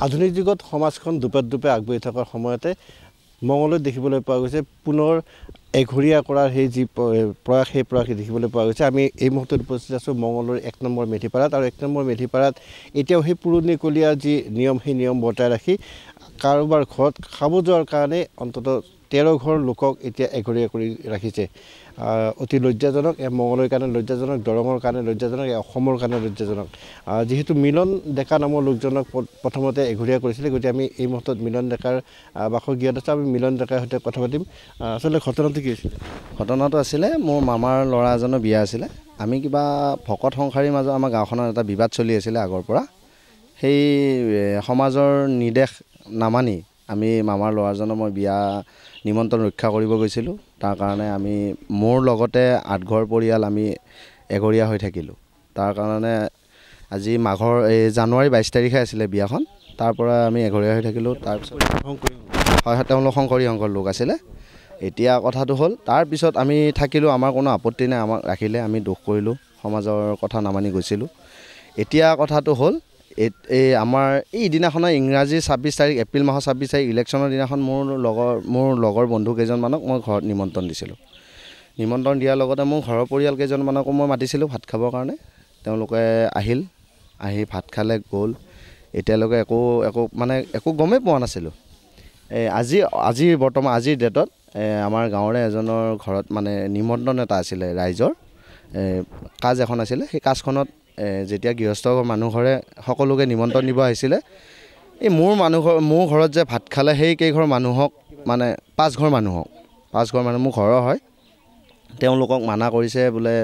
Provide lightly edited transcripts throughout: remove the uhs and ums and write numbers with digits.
আধুনিক যুগত সমাজখন দুপে আগবাঢ়ি থকাৰ সময়তে মঙলদৈত দেখিবলৈ পোৱা গৈছে পুনৰ এঘৰীয়া কৰাৰ সেই যি প্ৰয়াস সেই প্ৰয়াস দেখিবলৈ পোৱা গৈছে। আমি এই মুহূৰ্তত উপস্থিত আছোঁ মঙলদৈৰ 1 নম্বৰ মেধিপাৰাত আৰু 1 নম্বৰ মেধিপাৰাত এতিয়াও সেই পুৰণিকলীয়া যি নিয়ম সেই নিয়ম বৰ্তাই ৰাখি কাৰোবাৰ ঘৰত খাব যোৱাৰ কাৰণে অন্ততঃ 13 ঘৰ লোকক এতিয়া এঘৰীয়া কৰি ৰাখিছে। অতি লজ্জাজনক, মঙলদৈৰ কাৰণে লজ্জাজনক, দৰঙৰ কাৰণে লজ্জাজনক, অসমৰ কাৰণে লজ্জাজনক। যিহেতু মিলন ডেকা নামৰ লোকজনক প্ৰথমতে এঘৰীয়া কৰিছিলে, গতিকে আমি এই মুহূৰ্তত মিলন ডেকাৰ বাসগৃহত আছোঁ। আমি মিলন ডেকাৰ সৈতে কথা পাতিম। আচলতে ঘটনাটো কি হৈছিলে? ঘটনাটো আছিলে মোৰ মামাৰ ল'ৰা এজনৰ বিয়া আছিলে। আমি কিবা ভকত সংসাৰীৰ মাজত আমাৰ গাঁওখনত এটা বিবাদ চলি আছিলে আগৰ পৰা। সেই সমাজৰ নিৰ্দেশ নামানি আমি মামাৰ ল'ৰাজনৰ মই বিয়া নিমন্ত্ৰণ ৰক্ষা কৰিব গৈছিলোঁ। তাৰ কাৰণে আমি মোৰ লগতে 8 ঘৰ পৰিয়াল আমি এঘৰীয়া হৈ থাকিলোঁ। তাৰ কাৰণে আজি মাঘৰ জানুৱাৰী 22 তাৰিখে আছিলে বিয়াখন। তাৰ পৰা আমি এঘৰীয়া হৈ থাকিলোঁ। তাৰপিছত হয়, তেওঁলোক শংকৰী সংঘৰ লোক আছিলে। এতিয়া কথাটো হ'ল তাৰপিছত আমি থাকিলোঁ, আমাৰ কোনো আপত্তি নাই, আমাক ৰাখিলে, আমি দুখ কৰিলোঁ, সমাজৰ কথা নামানি গৈছিলোঁ। এতিয়া কথাটো হ'ল এই আমাৰ এই দিনাখনৰ ইংৰাজী 26 তাৰিখ এপ্ৰিল মাহৰ 26 তাৰিখ ইলেকশ্যনৰ দিনাখন মোৰ লগৰ বন্ধু কেইজনমানক মই ঘৰত নিমন্ত্ৰণ দিছিলোঁ। নিমন্ত্ৰণ দিয়াৰ লগতে মোৰ ঘৰৰ পৰিয়াল কেইজনমানকো মই মাতিছিলোঁ ভাত খাবৰ কাৰণে। তেওঁলোকে আহি ভাত খালে গ'ল। এতিয়ালৈকে একো গমেই পোৱা নাছিলোঁ। বৰ্তমান আজিৰ ডেটত আমাৰ গাঁৱৰে এজনৰ ঘৰত মানে নিমন্ত্ৰণ এটা আছিলে ৰাইজৰ, কাজ এখন আছিলে। সেই কাজখনত যেতিয়া গৃহস্থ মানুহঘৰে সকলোকে নিমন্ত্ৰণ দিব আহিছিলে, এই মোৰ ঘৰত যে ভাত খালে সেই কেইঘৰ মানুহক মানে 5 ঘৰ মানুহ মোৰ ঘৰৰ হয়, তেওঁলোকক মানা কৰিছে বোলে,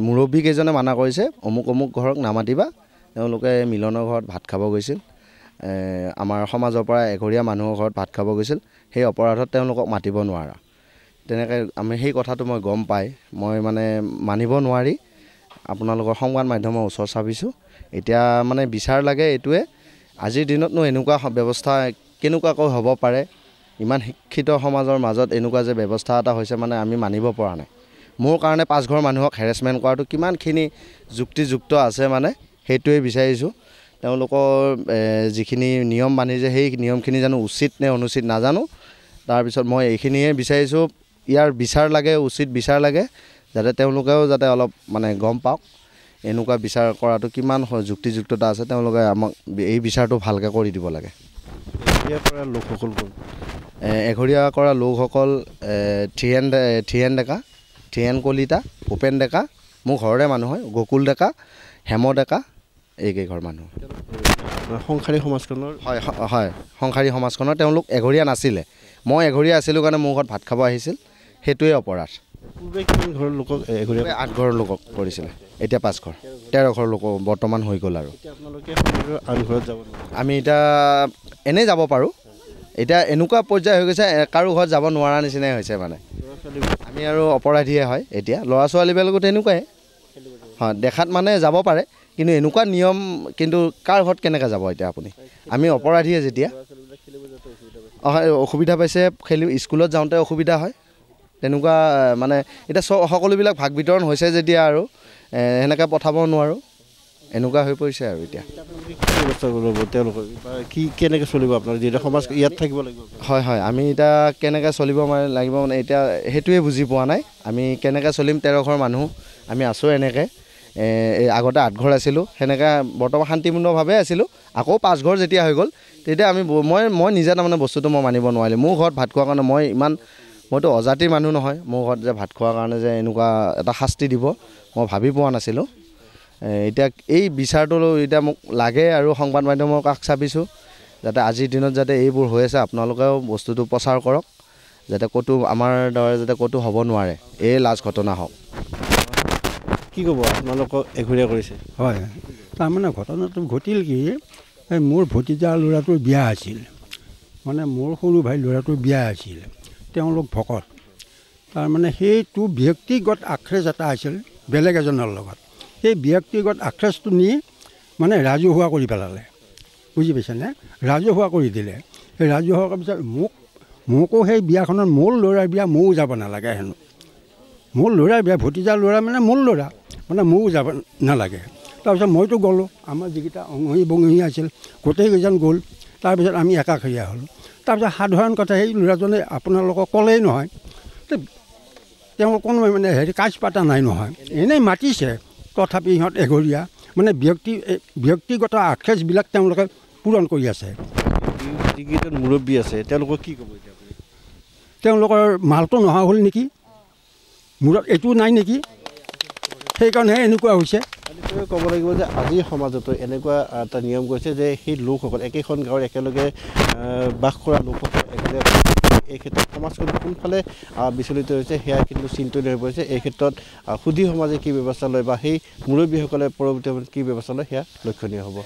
মুৰব্বী কেইজনে মানা কৰিছে অমুক ঘৰক নামাতিবা। তেওঁলোকে মিলনৰ ঘৰত ভাত খাব গৈছিল, আমাৰ সমাজৰ পৰা এঘৰীয়া মানুহৰ ঘৰত ভাত খাব গৈছিল। সেই অপৰাধত তেওঁলোকক মাতিব নোৱাৰা। তেনেকৈ আমি সেই কথাটো মই গম পাই মই মানে মানিব নোৱাৰি আপোনালোকৰ সংবাদ মাধ্যমৰ ওচৰ চাপিছোঁ। এতিয়া মানে বিচাৰ লাগে এইটোৱে, আজিৰ দিনতনো এনেকুৱা ব্যৱস্থা কেনেকুৱাকৈ হ'ব পাৰে? ইমান শিক্ষিত সমাজৰ মাজত এনেকুৱা যে ব্যৱস্থা এটা হৈছে মানে আমি মানিব পৰা নাই। মোৰ কাৰণে 5 ঘৰ মানুহক হেৰেছমেণ্ট কৰাটো কিমানখিনি যুক্তিযুক্ত আছে মানে সেইটোৱে বিচাৰিছোঁ। তেওঁলোকৰ যিখিনি নিয়ম বান্ধিছে সেই নিয়মখিনি জানো উচিত নে অনুচিত নাজানো। তাৰপিছত মই এইখিনিয়ে বিচাৰিছোঁ, ইয়াৰ বিচাৰ লাগে, উচিত বিচাৰ লাগে, যাতে তেওঁলোকেও যাতে অলপ মানে গম পাওক এনেকুৱা বিচাৰ কৰাটো কিমান যুক্তিযুক্ততা আছে। তেওঁলোকে আমাক এই বিচাৰটো ভালকৈ কৰি দিব লাগে। এঘৰীয়া কৰা লোকসকল থিয়েন ডেকা, থিয়েন কলিতা, ভূপেন ডেকা, মোৰ ঘৰৰে মানুহ হয়, গকুল ডেকা, হেম ডেকা, এইকেইঘৰ মানুহ। সংসাৰী সমাজখনৰ হয়, সংসাৰী সমাজখনৰ তেওঁলোক এঘৰীয়া নাছিলে। মই এঘৰীয়া আছিলোঁ কাৰণে মোৰ ঘৰত ভাত খাব আহিছিল, সেইটোৱে অপৰাধ। পূৰ্বে কিমান ঘৰ লোকক এঘৰীয়া? 8 ঘৰ লোকক কৰিছিলে, এতিয়া 5 ঘৰ, 13 ঘৰ লোক বৰ্তমান হৈ গ'ল। আৰু আমি এতিয়া এনেই যাব পাৰোঁ। এতিয়া এনেকুৱা পৰ্যায় হৈ গৈছে কাৰো ঘৰত যাব নোৱাৰা নিচিনাই হৈছে মানে। আমি আৰু অপৰাধীয়ে হয় এতিয়া। ল'ৰা ছোৱালীবিলাকো তেনেকুৱাই হয়, দেখাত মানে যাব পাৰে, কিন্তু এনেকুৱা নিয়ম, কিন্তু কাৰ ঘৰত কেনেকৈ যাব এতিয়া আপুনি? আমি অপৰাধীয়ে যেতিয়া হয়, অসুবিধা পাইছে, স্কুলত যাওঁতে অসুবিধা হয় তেনেকুৱা মানে। এতিয়া সকলোবিলাক ভাগ বিতৰণ হৈছে যেতিয়া আৰু সেনেকৈ পঠাব নোৱাৰোঁ, এনেকুৱা হৈ পৰিছে আৰু এতিয়া। কেনেকৈ চলিব আপোনাৰ যিহেতু সমাজ ইয়াত থাকিব লাগিব? হয়, আমি এতিয়া কেনেকৈ চলিব লাগিব মানে এতিয়া সেইটোৱে বুজি পোৱা নাই। আমি কেনেকৈ চলিম? 13 ঘৰ মানুহ আমি আছোঁ এনেকৈ। আগতে 8 ঘৰ আছিলোঁ, সেনেকৈ বৰ্তমান শান্তিপূৰ্ণভাৱে আছিলোঁ। আকৌ 5 ঘৰ যেতিয়া হৈ গ'ল তেতিয়া মই নিজে তাৰমানে বস্তুটো মই মানিব নোৱাৰিলোঁ। মোৰ ঘৰত ভাত খোৱাৰ কাৰণে মইতো অজাতিৰ মানুহ নহয়, মোৰ ঘৰত যে ভাত খোৱাৰ কাৰণে যে এনেকুৱা এটা শাস্তি দিব মই ভাবি পোৱা নাছিলোঁ। এতিয়া এই বিচাৰটো এতিয়া মোক লাগে আৰু সংবাদ মাধ্যমৰ কাষ চাপিছোঁ, যাতে আজিৰ দিনত যাতে এইবোৰ হৈ আছে আপোনালোকেও বস্তুটো প্ৰচাৰ কৰক, যাতে ক'তো আমাৰ দ্বাৰা যাতে ক'তো হ'ব নোৱাৰে, এই লাজ ঘটনা হওক। কি ক'ব? আপোনালোকক এঘৰীয়া কৰিছে? হয়, তাৰমানে ঘটনাটো ঘটিল কি, মোৰ ভতিজা ল'ৰাটোৰ বিয়া আছিল, মানে মোৰ সৰু ভাই ল'ৰাটোৰ বিয়া আছিল। তেওঁলোক ভকত, তাৰমানে সেইটো ব্যক্তিগত আক্ৰেছ এটা আছিল বেলেগ এজনৰ লগত। সেই ব্যক্তিগত আক্ৰেছটো নি মানে ৰাজহুৱা কৰি পেলালে, বুজি পাইছেনে? ৰাজহুৱা কৰি দিলে। সেই ৰাজহুৱা কৰাৰ পিছত মোকো সেই বিয়াখনত মোৰ ল'ৰাৰ বিয়া ময়ো যাব নালাগে হেনো। মোৰ ল'ৰাৰ বিয়া, ভতিজাৰ ল'ৰা মানে মোৰ ল'ৰা, মানে ময়ো যাব নালাগে। তাৰপিছত মইতো গ'লোঁ, আমাৰ যিকেইটা অঙহী বঙহী আছিল গোটেইকেইজন গ'ল। তাৰপিছত আমি একাষৰীয়া হ'লোঁ। তাৰপিছত সাধাৰণ কথা সেই ল'ৰাজনে আপোনালোকক ক'লেই নহয়, তেওঁ কোনো মানে কাজ পাতা নাই নহয়, এনেই মাতিছে, তথাপি সিহঁত এঘৰীয়া মানে ব্যক্তিগত আক্ষেপবিলাক তেওঁলোকে পূৰণ কৰি আছে। যিকেইজন মুৰব্বী আছে তেওঁলোকক কি ক'ব এতিয়া আপুনি? তেওঁলোকৰ মালটো নোহোৱা হ'ল নেকি, মূৰত এইটো নাই নেকি, সেইকাৰণেহে এনেকুৱা হৈছে। ক'ব লাগিব যে আজিৰ সমাজতো এনেকুৱা এটা নিয়ম কৰিছে যে সেই লোকসকল একেখন গাঁৱৰ একেলগে বাস কৰা লোকসকল একেলগে এই ক্ষেত্ৰত সমাজখন কোনফালে বিচলিত হৈছে সেয়া কিন্তু চিন্তনীয় হৈ পৰিছে। এই ক্ষেত্ৰত সুধী সমাজে কি ব্যৱস্থা লয় বা সেই মুৰব্বীসকলে পৰৱৰ্তী সময়ত কি ব্যৱস্থা লয় সেয়া লক্ষণীয় হ'ব।